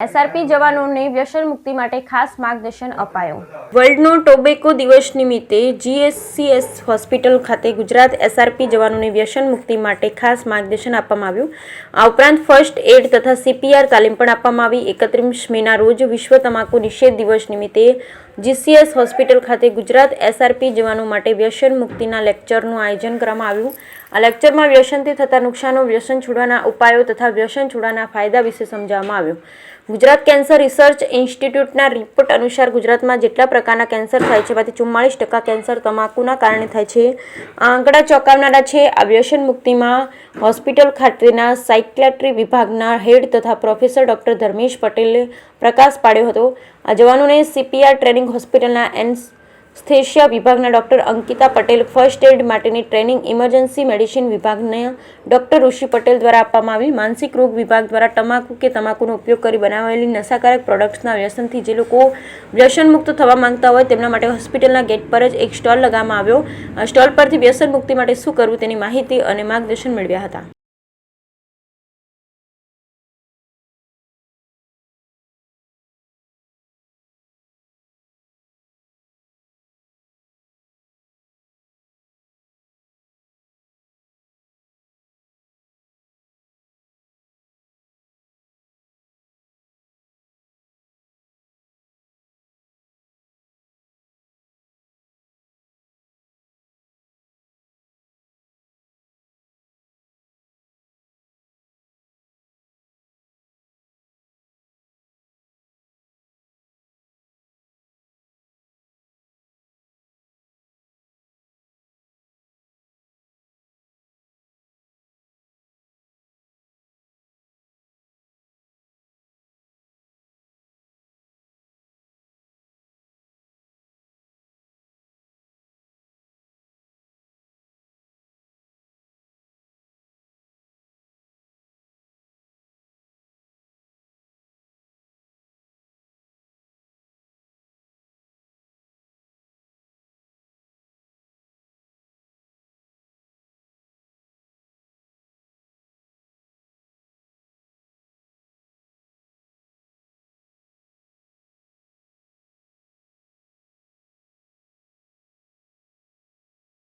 SRP જવાનોને વ્યસન મુક્તિ માટે ખાસ માર્ગદર્શન અપાયું। વર્લ્ડનો ટોબેકો દિવસ નિમિત્તે જીએસસીએસ હોસ્પિટલ ખાતે ગુજરાત એસઆરપી જવાનોને વ્યસન મુક્તિ માટે ખાસ માર્ગદર્શન આપવામાં આવ્યું। આ ઉપરાંત ફર્સ્ટ એડ તથા સીપીઆર તાલીમ પણ આપવામાં આવી। 31 મેના રોજ વિશ્વ તમાકુ નિષેધ દિવસ નિમિત્તે જીસીએસ હોસ્પિટલ ખાતે ગુજરાત એસઆરપી જવાનો માટે વ્યસન મુક્તિના લેક્ચરનું આયોજન કરવામાં આવ્યું। આ લેક્ચરમાં વ્યસનથી થતા નુકસાનો, વ્યસન છોડવાના ઉપાયો તથા વ્યસન છોડવાના ફાયદા વિશે સમજાવવામાં આવ્યું। ગુજરાત કેન્સર રિસર્ચ ઇન્સ્ટિટ્યૂટના રિપોર્ટ અનુસાર ગુજરાતમાં જેટલા પ્રકારના કેન્સર થાય છે તેમાંથી 44% કેન્સર તમાકુના કારણે થાય છે। આ આંકડા ચોંકાવનારા છે। આ વ્યસન મુક્તિમાં હોસ્પિટલ ખાતેના સાયકિયાટ્રી વિભાગના હેડ તથા પ્રોફેસર ડોક્ટર ધર્મેશ પટેલે પ્રકાશ પાડ્યો હતો। આ જવાનોને સીપીઆર ટ્રેનિંગ હોસ્પિટલના એનેસ્થેસિયા વિભાગના doctor Ankita Patel, first aid માટેની ટ્રેનિંગ ઇમરજન્સી મેડિસિન વિભાગના ડોક્ટર ઋષિ પટેલ દ્વારા આપવામાં આવી। માનસિક રોગ વિભાગ દ્વારા તમાકુ કે તમાકુનો ઉપયોગ કરી બનાવેલી નશાકારક પ્રોડક્ટ્સના વ્યસનથી જે લોકો વ્યસન મુક્ત થવા માંગતા હોય તેમના માટે હોસ્પિટલના ગેટ પર જ એક સ્ટોલ લગાવવામાં આવ્યો। આ સ્ટોલ પરથી વ્યસન મુક્તિ માટે શું કરવું તેની માહિતી અને માર્ગદર્શન મેળવ્યા હતા।